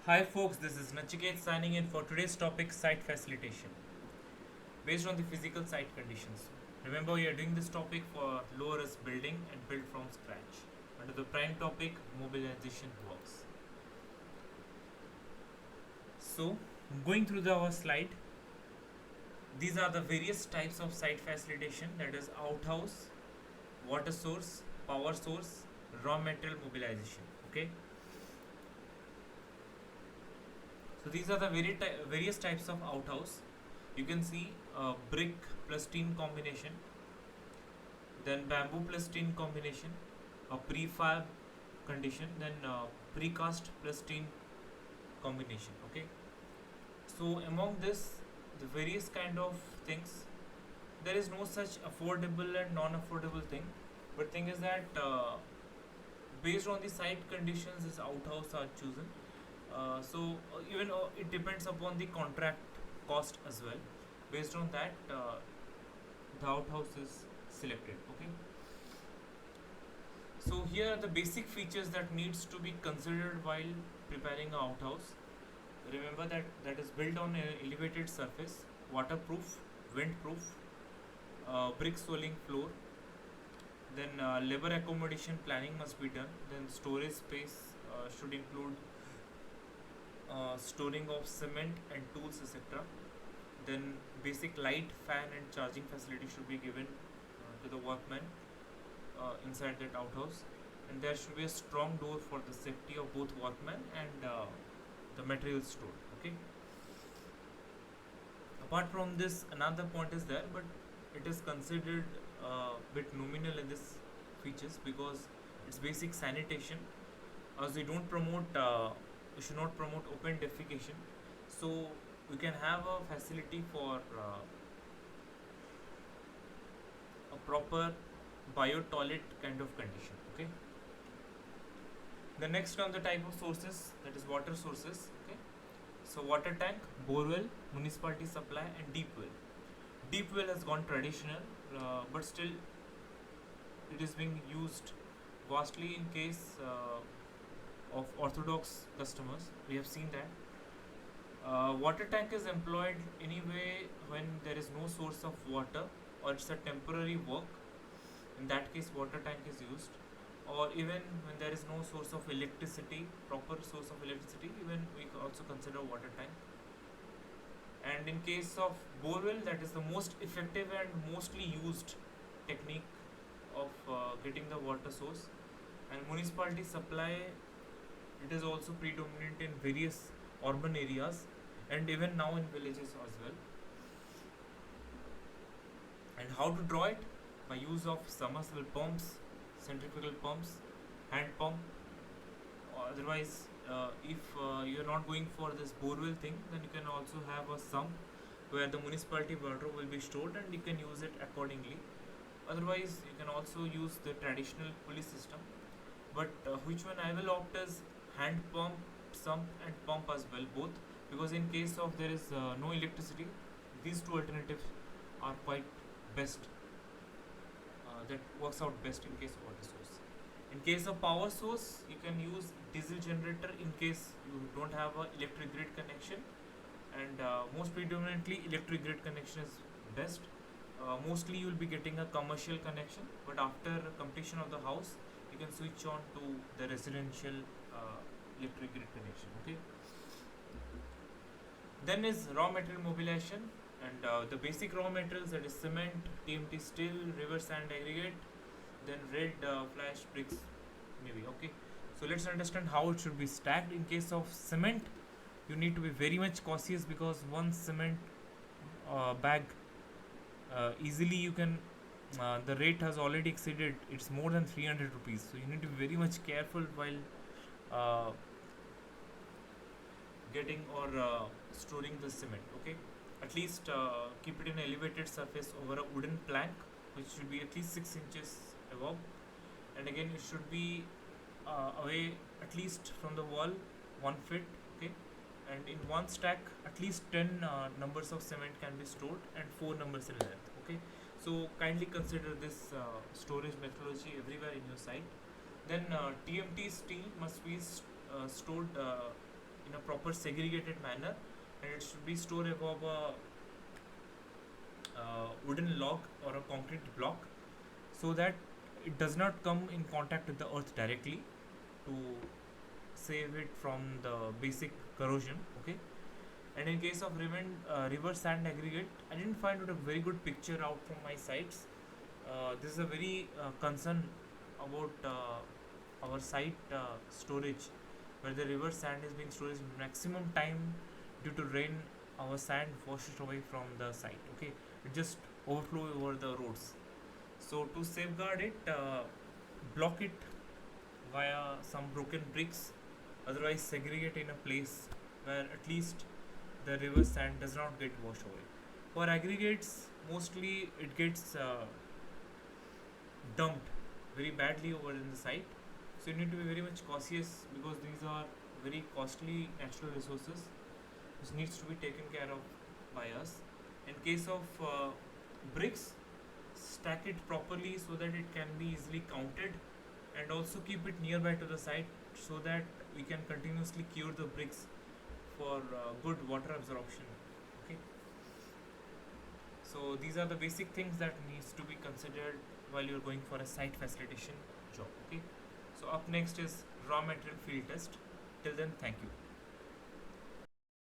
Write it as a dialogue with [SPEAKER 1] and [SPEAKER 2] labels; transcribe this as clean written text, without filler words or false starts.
[SPEAKER 1] Hi folks, this is Nachiket signing in for today's topic site facilitation based on the physical site conditions. Remember, we are doing this topic for low risk building and build from scratch under the prime topic mobilization works. So, going through our slide, these are the various types of site facilitation, that is outhouse, water source, power source, raw material mobilization. Okay, so these are the various types of outhouse. You can see brick plus tin combination, then bamboo plus tin combination, a prefab condition, then precast plus tin combination. Okay, so among this, the various kind of things, there is no such affordable and non-affordable thing. But thing is that based on the site conditions, this outhouse are chosen. Even it depends upon the contract cost as well. Based on that, the outhouse is selected. Okay. So here are the basic features that needs to be considered while preparing a outhouse. Remember that that is built on an elevated surface, waterproof, windproof, brick swelling floor. Then labor accommodation planning must be done. Then storage space should include storing of cement and tools, etc. Then basic light, fan, and charging facility should be given to the workmen inside that outhouse, and there should be a strong door for the safety of both workmen and the materials stored. Okay. Apart from this, another point is there, but it is considered bit nominal in this features because it's basic sanitation. As we don't promote, we should not promote open defecation. So we can have a facility for a proper bio-toilet kind of condition. Okay. The next on the type of sources, that is water sources. Okay. So water tank, borewell, municipality supply, and deep well. Deep well has gone traditional, but still it is being used vastly in case of orthodox customers. We have seen that. Water tank is employed anyway when there is no source of water or it's a temporary work. In that case, water tank is used. Or even when there is no source of electricity, proper source of electricity, even we also consider water tank. And in case of borewell, that is the most effective and mostly used technique of getting the water source. And municipality supply, it is also predominant in various urban areas and even now in villages as well. And how to draw it? By use of submersible pumps, centrifugal pumps, hand pump. Otherwise, if you are not going for this borewell thing, then you can also have a sump where the municipality water will be stored and you can use it accordingly. Otherwise, you can also use the traditional pulley system. But which one I will opt is hand pump, sump, and pump as well, both, because in case of there is no electricity, these two alternatives are quite best. That works out best in case of water source. In case of power source, you can use diesel generator in case you don't have a electric grid connection, and most predominantly electric grid connection is best. Mostly you will be getting a commercial connection, but after completion of the house, you can switch on to the residential electric grid connection. Okay. Then is raw material mobilization, and the basic raw materials, that is cement, TMT steel, river sand aggregate, then red flash bricks maybe. Okay. So let's understand how it should be stacked. In case of cement, you need to be very much cautious because one cement bag easily you can the rate has already exceeded, it's more than 300 rupees, so you need to be very much careful while uh, getting or storing the cement. Okay, at least keep it in an elevated surface over a wooden plank which should be at least 6 inches above, and again it should be away at least from the wall 1 foot. Okay, and in one stack at least 10 numbers of cement can be stored and 4 numbers in length. Okay, so kindly consider this storage methodology everywhere in your site. Then TMT steel must be stored in a proper segregated manner, and it should be stored above a wooden log or a concrete block, so that it does not come in contact with the earth directly, to save it from the basic corrosion. Okay. And in case of river sand aggregate, I didn't find out a very good picture out from my sites. This is a very concern about our site storage, where the river sand is being stored maximum time. Due to rain, our sand washes away from the site. Okay, it just overflow over the roads. So to safeguard it, block it via some broken bricks, otherwise segregate in a place where at least the river sand does not get washed away. For aggregates, mostly it gets dumped very badly over in the site. So you need to be very much cautious, because these are very costly natural resources which needs to be taken care of by us. In case of bricks, stack it properly so that it can be easily counted, and also keep it nearby to the site, so that we can continuously cure the bricks for good water absorption. Okay. So these are the basic things that needs to be considered while you're going for a site facilitation job. Okay. So up next is raw material field test. Till then, thank you.